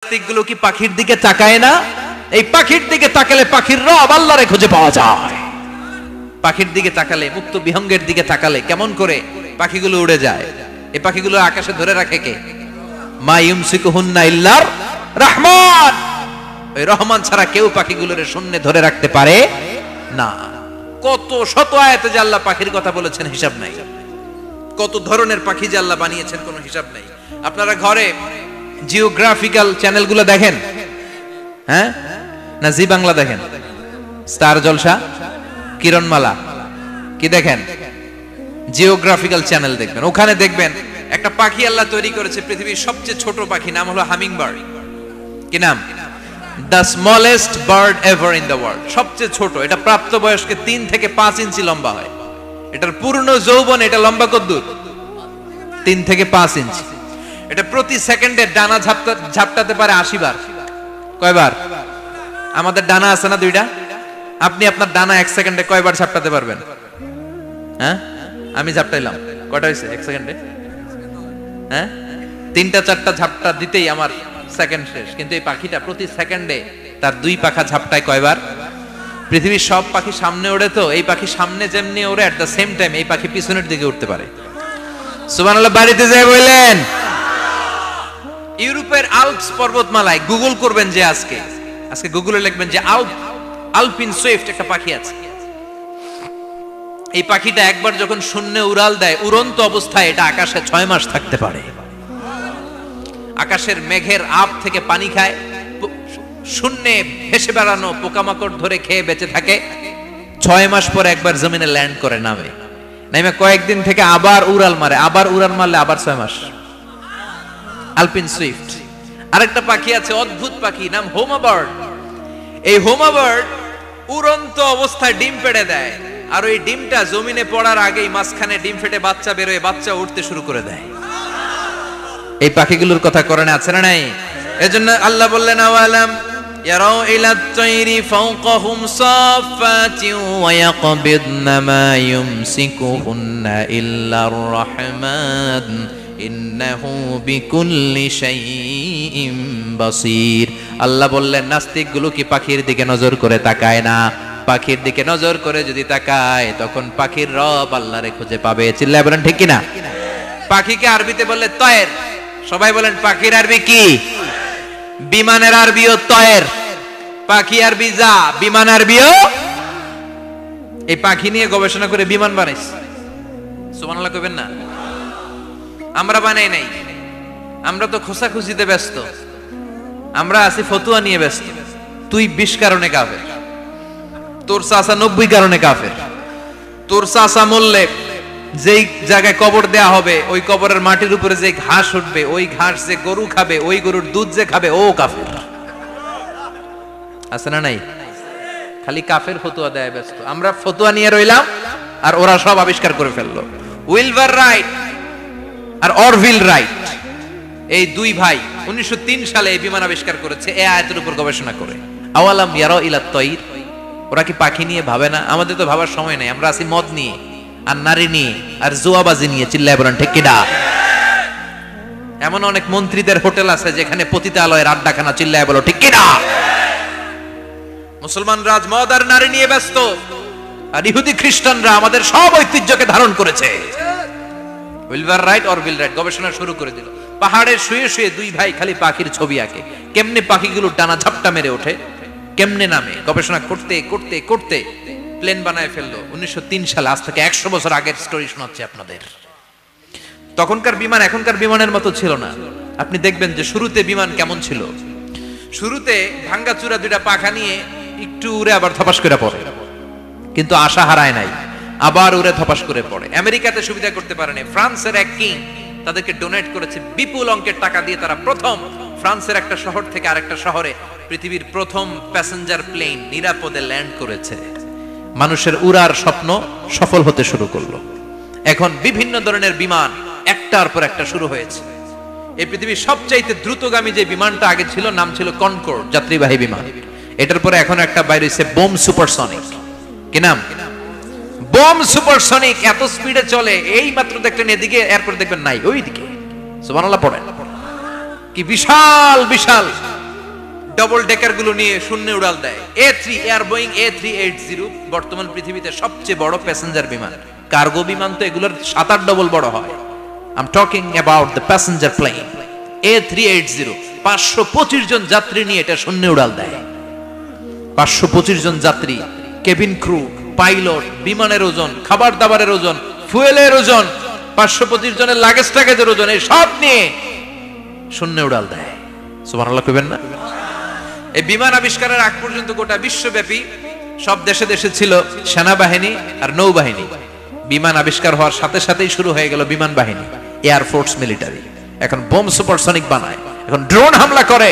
নাস্তিকগুলো কি পাখির দিকে তাকায় না? এই পাখির দিকে তাকালে পাখির রব আল্লাহরে খুঁজে পাওয়া যায়। পাখির দিকে তাকালে, মুক্ত বিহঙ্গের দিকে তাকালে কেমন করে পাখিগুলো উড়ে যায়। এই পাখিগুলো আকাশে ধরে রাখে কে? মা ইউমসিকুহুন্না ইল্লার রহমান। ওই রহমান ছাড়া কেউ পাখিগুলোরে শূন্যে ধরে রাখতে পারে না। কত শত আয়াতে যে আল্লাহ পাখির কথা বলেছেন হিসাব নাই। কত ধরনের পাখি যে আল্লাহ বানিয়েছেন কোনো হিসাব নাই। আপনারা ঘরে জিওগ্রাফিক্যাল চ্যানেলগুলো দেখেন? হ্যাঁ, না জি বাংলা দেখেন? স্টার জলসা, কিরণমালা কি দেখেন? জিওগ্রাফিক্যাল চ্যানেল দেখবেন। ওখানে দেখবেন একটা পাখি আল্লাহ তৈরি করেছে, পৃথিবীর সবচেয়ে ছোট পাখি, নাম হলো হামিং বার্ড। কি নাম? The smallest bird ever in the world. সবচেয়ে ছোট। এটা প্রাপ্তবয়স্কে 3 থেকে 5 ইঞ্চি লম্বা হয়। এটার পূর্ণ যৌবন এটা লম্বা কতদূর? 3 থেকে 5 ইঞ্চি। এটা প্রতি সেকেন্ডে ডানা ঝাপটাতে পারে 80 বার। কয়বার? আমাদের ডানা আছে না 2টা। আপনি আপনার ডানা 1 সেকেন্ডে কয়বার ঝাপটাতে পারবেন? হ্যাঁ, আমি ঝাপটাইলাম, কয়টা হয়েছে 1 সেকেন্ডে? হ্যাঁ, 3টা 4টা ঝাপটা দিতেই আমার সেকেন্ড শেষ। কিন্তু এই পাখিটা প্রতি সেকেন্ডে তার 2 পাখা ঝাপটায় কয়বার? পৃথিবীর সব পাখি সামনে ওড়ে, তো এই পাখি সামনে যেমনি ওড়ে, এট দ্য সেম টাইম এই পাখি পিছনের দিকে উঠতে পারে। সুবহানাল্লাহ। বাড়িতে যাই বললেন। ইউরোপের আল্পস পর্বতমালায় গুগল করবেন যে আজকে গুগলে লিখবেন যে আলপিন সুইফট একটা পাখি আছে। এই পাখিটা একবার যখন শূন্যে উড়াল দেয়, উড়ন্ত অবস্থায় এটা আকাশে 6 মাস থাকতে পারে। আকাশের মেঘের আপ থেকে পানি খায়, শূন্যে ভেসে বেড়ানো পোকামাকড় ধরে খেয়ে বেঁচে থাকে। 6 মাস পরে একবার জমিনে ল্যান্ড করে নামে কয়েকদিন থেকে আবার উড়াল মারে, আবার উড়াল মারলে আবার 6 মাস। আলপিন সুইফট। আরেকটা পাখি আছে, অদ্ভুত পাখি, নাম হোমা বার্ড। এই হোমা বার্ড উড়ন্ত অবস্থায় ডিম পেড়ে দেয়, আর ওই ডিমটা জমিনে পড়ার আগেই মাঝখানে ডিম ফেটে বাচ্চা বেরোয়, বাচ্চা উঠতে শুরু করে দেয়। এই পাখিগুলোর কথা কোরআনে আছে না নাই? এজন্য আল্লাহ বললেন আওয়ালাম ইয়ারাউ ইলাত তাইরি ফাওকাহুম সাফাতিন ওয়া ইয়াকবিদনা মা ইউমসিকুহুন্না ইল্লার রহমান ইন্নাহু বিকুল্লি শাইইন বাসীর। আল্লাহ বললেন নাস্তিকগুলো কি পাখির দিকে নজর করে তাকায় না? পাখির দিকে নজর করে যদি তাকায়, তখন পাখির রব আল্লাহরে খুঁজে পাবে। চিল্লায় বলেন ঠিক কিনা? পাখিকে আরবিতে বললে তয়ের। সবাই বলেন পাখির আরবি কি? বিমানের আরবিও তয়ের। পাখি আরবি যা, বিমান আরবিও। এই পাখি নিয়ে গবেষণা করে বিমান বানাইছে। সুবহানাল্লাহ কইবেন না? আমরা বানাই নাই। আমরা তো খোঁচাখুচিতে ব্যস্ত। আমরা আছি ফতুয়া নিয়ে ব্যস্ত। তুই 20 কারণে কাফের, তোর চাচা 90 কারণে কাফের। তোর চাচা মরলে যেই জায়গায় কবর দেয়া হবে, ওই কবরের মাটির উপরে যে ঘাস উঠবে, ওই ঘাস যে গরু খাবে, ওই গরুর দুধ যে খাবে, ও কাফের। আছে না নাই? খালি কাফের ফতুয়া দেয় ব্যস্ত। আমরা ফতুয়া নিয়ে রইলাম, আর ওরা সব আবিষ্কার করে ফেললো। উইলবার রাইট আর অরভিল রাইট, এই 2 ভাই 1903 সালে এই বিমান আবিষ্কার করেছে এই আয়াতের উপর গবেষণা করে। আওয়ালাম ইয়ারাউ ইলাত তাইর। ওরা কি পাখি নিয়ে ভাবে না? আমাদের তো ভাবার সময় নাই। আমরা আছি মদ নিয়ে, আর নারী নিয়ে, আর জুয়াবাজি নিয়ে। চিল্লায় বলেন ঠিক কিনা? এমন অনেক মন্ত্রীদের হোটেল আছে যেখানে পতিতালয়ের আড্ডাখানা। চিল্লায় বলো ঠিক কিনা? মুসলমান রাজ মদ আর নারী নিয়ে ব্যস্ত, আর ইহুদি খ্রিস্টানরা আমাদের সব ঐতিহ্যকে ধারণ করেছে। উইলবার রাইট অরভিল রাইট গবেষণা শুরু করে দিল। পাহাড়ে শুয়ে শুয়ে 2 ভাই খালি পাখির ছবি আঁকে, কেমনে পাখিগুলো ডানা ঝাপটা মেরে ওঠে, কেমনে নামে। গবেষণা করতে করতে করতে প্লেন বানায় ফেললো 1903 সালে। আজ থেকে 100 বছর আগের স্টোরি শোনাচ্ছি আপনাদের। তখনকার বিমান এখনকার বিমানের মতো ছিল না। আপনি দেখবেন যে শুরুতে বিমান কেমন ছিল। শুরুতে ভাঙ্গাচুরা 2টা পাখা নিয়ে একটু উড়ে আবার ধপাস করে পড়ে, কিন্তু আশা হারায় নাই, আবার উড়ে ধপাস করে পড়ে। আমেরিকাতে সুবিধা করতে পারেনি। ফ্রান্সের এক কিং তাদেরকে ডোনেট করেছে বিপুল অঙ্কের টাকা দিয়ে। তারা প্রথম ফ্রান্সের একটা শহর থেকে আরেকটা শহরে পৃথিবীর প্রথম প্যাসেঞ্জার প্লেন নিরাপদে ল্যান্ড করেছে। মানুষের উড়ার স্বপ্ন সফল হতে শুরু করলো। এখন বিভিন্ন ধরনের বিমান একটার পর একটা শুরু হয়েছে। এই পৃথিবীর সবচাইতে দ্রুতগামী যে বিমানটা আগে ছিল, নাম ছিল কনকর্ড, যাত্রীবাহী বিমান। এটার পরে এখন একটা বাইরে হইছে বোম সুপারসনিক। কি নাম? Bomb supersonic. এত স্পিডে চলে, এই মাত্র দেখলেন এদিকে, এরপর দেখবেন নাই ওইদিকে। সুবহানাল্লাহ পড়েন। কি বিশাল বিশাল ডবল ডেকার গুলো নিয়ে শূন্যে উড়াল দেয়। A3 এয়ার বোয়িং A380 বর্তমান পৃথিবীতে সবচেয়ে বড় প্যাসেঞ্জার বিমান। কার্গো বিমান তো এগুলোর 7-8 ডবল বড় হয়। I am talking about the passenger plane A380। 525 জন যাত্রী নিয়ে এটা শূন্যে উড়াল দেয়। 525 জন যাত্রী, কেবিন ক্রু, পাইলট, বিমানের ওজন, খাবার দাবারের ওজন, ফুয়েলের ওজন, 525 জনের লাগেজ টাগেজের ওজন, এই সব নিয়ে শূন্যে উড়াল দেয়। সুবহানাল্লাহ কইবেন না? এই বিমান আবিষ্কারের আগ পর্যন্ত গোটা বিশ্বব্যাপী সব দেশে দেশে ছিল সেনাবাহিনী আর নৌবাহিনী। বিমান আবিষ্কার হওয়ার সাথে সাথেই শুরু হয়ে গেল বিমান বাহিনী, এয়ারফোর্স, মিলিটারি। এখন বোম সুপারসনিক বানায়, এখন ড্রোন হামলা করে,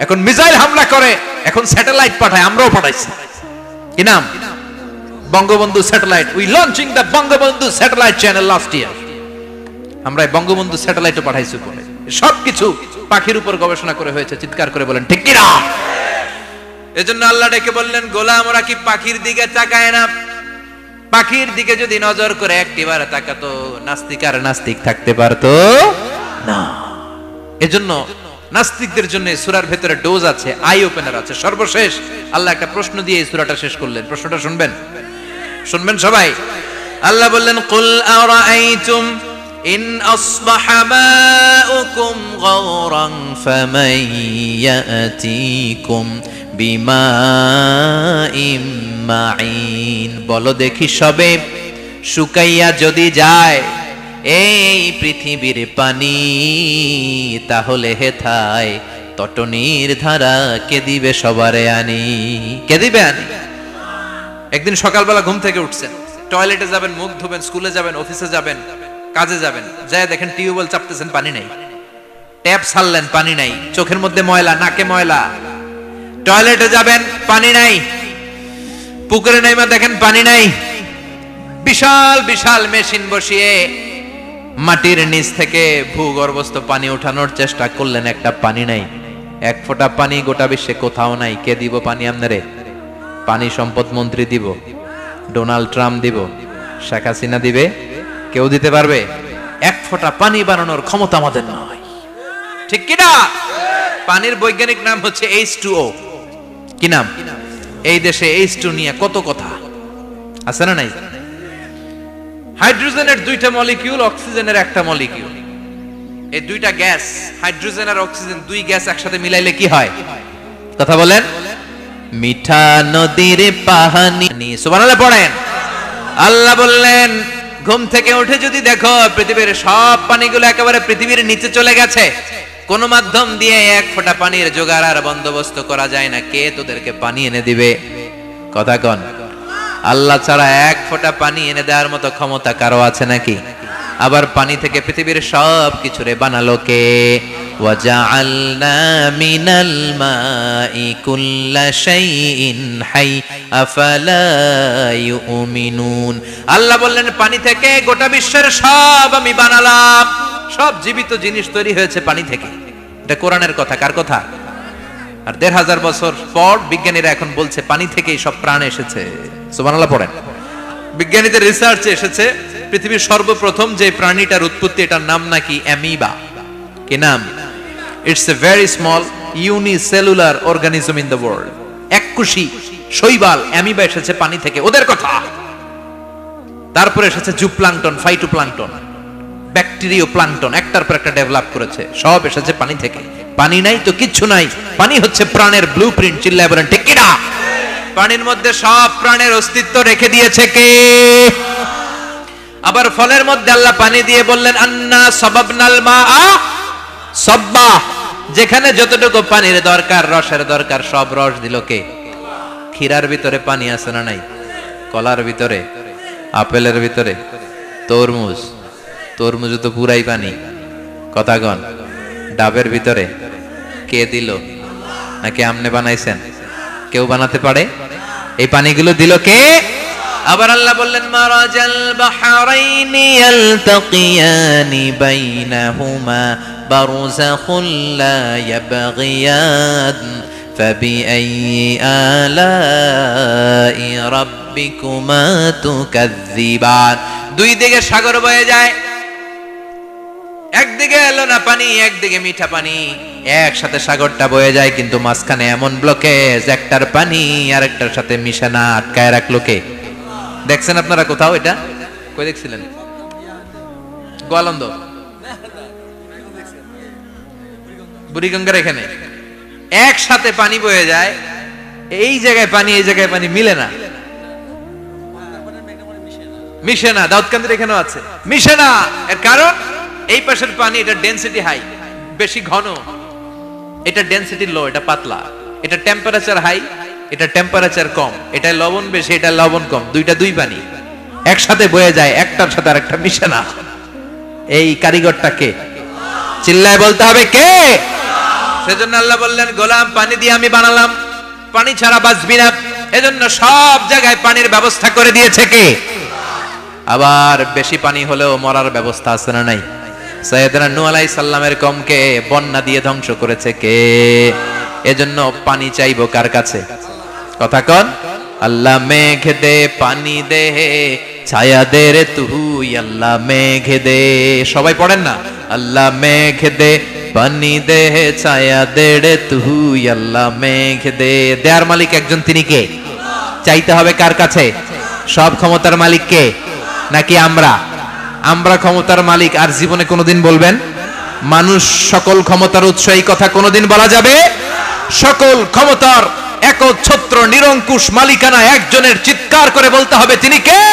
এখন মিসাইল হামলা করে, এখন স্যাটেলাইট পাঠায়। আমরাও পাঠাইছি। কি নাম? Bangabandhu satellite. We launching the Bangabandhu satellite channel last year. আমরা বঙ্গবন্ধু স্যাটেলাইটও পাঠাইছি উপরে। সবকিছু পাখির উপর গবেষণা করে হয়েছে। চিৎকার করে বলেন ঠিক কি না? এজন্য আল্লাহ ডেকে বললেন, গোলাম ওরা কি পাখির দিকে তাকায় না? পাখির দিকে যদি নজর করে একটিবার তাকাতো, নাস্তিক আর নাস্তিক থাকতে পারতো না। এজন্য নাস্তিকদের জন্য সূরার ভেতরে ডোজ আছে, আই ওপেনার আছে। সর্বশেষ আল্লাহ একটা প্রশ্ন দিয়ে এই সূরাটা শেষ করলেন। প্রশ্নটা শুনবেন? শুনবেন সবাই? আল্লাহ বললেন, কুল আরাআইতুম ইন আসবাহা মাউকুম গাওরান ফামান ইয়াতিকুম বিমাইম মাইন। বলো দেখি সবে, শুকাইয়া যদি যায় এই পৃথিবীর পানি, তাহলে হেথায় তটনির ধারা কে দিবে সবারে আনি? কে দিবে আনি? একদিন সকালবেলা ঘুম থেকে উঠছেন, টয়লেটে যাবেন, মুখ ধুবেন, স্কুলে যাবেন, অফিসে যাবেন, কাজে যাবেন, যায় দেখেন টিউবওয়েল চাপতেছেন, পানি নাই। ট্যাপ ছাড়লেন, পানি নাই। চোখের মধ্যে ময়লা, নাকে ময়লা। টয়লেটে যাবেন, পানি নাই। পুকুরে নাইমা দেখেন পানি নাই। বিশাল বিশাল মেশিন বসিয়ে মাটির নিচ থেকে ভূগর্ভস্থ পানি উঠানোর চেষ্টা করলেন, একটা পানি নাই। এক ফোঁটা পানি গোটা বিশ্বে কোথাও নাই। কে দিব পানি আপনারে? পানি সম্পদ মন্ত্রী দিব, ডোনাল্ড ট্রাম্প দিব, শেখ হাসিনা দিবে? কেউ দিতে পারবে? এক ফোঁটা পানি বানানোর ক্ষমতা আমাদের নয়। ঠিক কিনা? পানির বৈজ্ঞানিক নাম হচ্ছে H2O। কি নাম? এই দেশে H2 নিয়ে কত কথা আছে না নাই? হাইড্রোজেনের দুইটা মলিকিউল, অক্সিজেনের একটা মলিকিউল। এই দুইটা গ্যাস, হাইড্রোজেন আর অক্সিজেন, দুই গ্যাস একসাথে মিলাইলে কি হয়? কথা বলেন। মিঠা নদীর পানি। সুবহানাল্লাহ পড়েন। আল্লাহ বললেন, ঘুম থেকে উঠে যদি দেখো পৃথিবীর সব পানিগুলো একেবারে পৃথিবীর নিচে চলে গেছে, কোন মাধ্যম দিয়ে এক ফোঁটা পানির জোগাড় আর বন্দোবস্ত করা যায় না, কে তোদেরকে পানি এনে দিবে? কথা কন। আল্লাহ ছাড়া এক ফোঁটা পানি এনে দেওয়ার মতো ক্ষমতা কারো আছে নাকি? আবার পানি থেকে পৃথিবীর সব কিছুরে বানালো কে? ওয়াজআলনা মিনাল মাই কুল্লা শাইইন হাই আফালা ইউমিনুন। আল্লাহ বললেন, পানি থেকে গোটা বিশ্বের সব আমি বানালাম। সব জীবিত জিনিস তৈরি হয়েছে পানি থেকে। এটা কোরআনের কথা। কার কথা? আর ১৫০০ বছর পর বিজ্ঞানীরা এখন বলছে পানি থেকেই সব প্রাণ এসেছে। সুবহানাল্লাহ পড়েন। বিজ্ঞানীদের রিসার্চে এসেছে পৃথিবীর সর্বপ্রথম যে প্রাণীটার উৎপত্তি, এটার নাম নাকি অ্যামিবা। কি নাম? It's a very small unicellular organism in the world. এককোষী শৈবাল অ্যামিবা এসেছে পানি থেকে, ওদের কথা। তারপরে এসেছে জুপ্লাঙ্কটন, ফাইটোপ্লাঙ্কটন, ব্যাকটেরিয়া প্লাঙ্কটন, একটার পর একটা ডেভেলপ করেছে। সব এসেছে পানি থেকে। পানি নাই তো কিচ্ছু নাই। পানি হচ্ছে প্রাণের ব্লুপ্রিন্ট। চিল্লায় বলেন ঠিক কি না? পানির মধ্যে সব প্রাণের অস্তিত্ব রেখে দিয়েছে কে? আবার ফলের মধ্যে আল্লাহ পানি দিয়ে বললেন, আন্না সাবাবনাল মাআ সাব্বা। যেখানে যতটুকু পানির দরকার, রসের দরকার, সব রস দিল কে? ক্ষীরার ভিতরে পানি আছে না নাই? কলার ভিতরে, আপেলের ভিতরে, তরমুজ, তরমুজ তো পুরাই পানি। কথা কন। ডাবের ভিতরে কে দিল? নাকি আমনে বানাইছেন? কেউ বানাতে পারে? এই পানিগুলো দিল কে? আবার আল্লাহ বললেন, মারাজাল বাহরাইনি ইয়ালতাকিয়ানি বাইনাহুমা বারযাখুল লা ইয়াবগিয়ান ফাবিআইয়ি আলাই রাব্বিকুমা তুকাযযিবান। দুই দিকে সাগর বয়ে যায়। একদিকে একদিকে এলো না পানি, একদিকে মিঠা পানি, একসাথে সাগরটা বয়ে যায়, কিন্তু মাঝখানে এমন ব্লকেজ, একটার পানি আর একটার সাথে মিশে না, আটকায় রাখলো কে? দেখছেন আপনারা কোথাও এটা? কই দেখছিলেন? গোয়ালন্দ, বুড়িগঙ্গার এখানে একসাথে পানি বয়ে যায়, এই জায়গায় পানি এই জায়গায় পানি মিলে না, মিশে না। দাউদকান্দির এখানেও আছে, মিশে না। এর কারণ এই পাশের পানি, এটা ডেনসিটি হাই, বেশি ঘন, এটা ডেনসিটি লো, এটা পাতলা, এটা টেম্পারেচার হাই, এটা টেম্পারেচার কম, এটা লবণ বেশি, এটা লবণ কম, দুইটা দুই পানি একসাথে বয়ে যায়, একটার সাথে আরেকটা মিশে না। এই কারিগরটা কে? চিল্লায় বলতে হবে কে? সেজন্য আল্লাহ বললেন, গোলাম পানি দিয়ে আমি বানালাম, পানি ছাড়া বাঁচবি না, এজন্য সব জায়গায় পানির ব্যবস্থা করে দিয়েছে কে? আবার বেশি পানি হলেও মরার ব্যবস্থা আছে না নাই? সাইয়েদনা নূহ আলাইহিস সালামের কওমকে বন্যা দিয়ে ধ্বংস করেছে কে? এজন্য পানি চাইবো কার কাছে? কথা কন। আল্লাহ মেঘ দে পানি দে, ছায়া দে রে তুই, আল্লাহ মেঘ দে। সবাই পড়েন না? আল্লাহ মেঘ দে পানি দে, ছায়া দে রে তুই, আল্লাহ মেঘ দে। দেয়ার মালিক একজন, তিনি কে? চাইতে হবে কার কাছে? সব ক্ষমতার মালিক কে? নাকি আমরা? আমরা ক্ষমতার মালিক আর জীবনে কোনোদিন বলবেন? মানুষ সকল ক্ষমতার উৎস, এই কথা কোনোদিন বলা যাবে? সকল ক্ষমতার একচ্ছত্র নিরঙ্কুশ মালিকানা একজনের, চিৎকার করে বলতে হবে তিনি কে?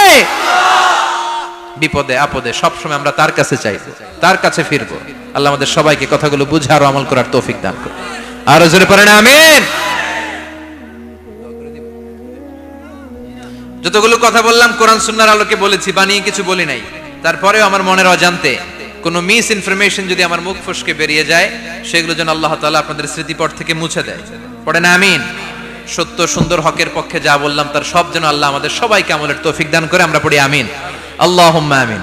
বিপদে আপদে সবসময় আমরা তার কাছে চাইবো, তার কাছে ফিরবো। আল্লাহ আমাদের সবাইকে কথাগুলো বুঝার ও আমল করার তৌফিক দান করুন। আরো জোরে পড়েন আমিন। যতগুলো কথা বললাম কোরআন সুন্নাহর আলোকে বলেছি, বানিয়ে কিছু বলি নাই। তারপরেও আমার মনের অজান্তে কোনো মিস ইনফরমেশন যদি আমার মুখ ফসকে বেরিয়ে যায়, সেগুলো যেন আল্লাহ তাআলা আপনাদের স্মৃতিপট থেকে মুছে দেয়। পড়েন আমিন। সত্য সুন্দর হকের পক্ষে যা বললাম তার সব যেন আল্লাহ আমাদের সবাইকে আমলের তৌফিক দান করে। আমরা পড়ি আমিন। আল্লাহুম্মা আমিন।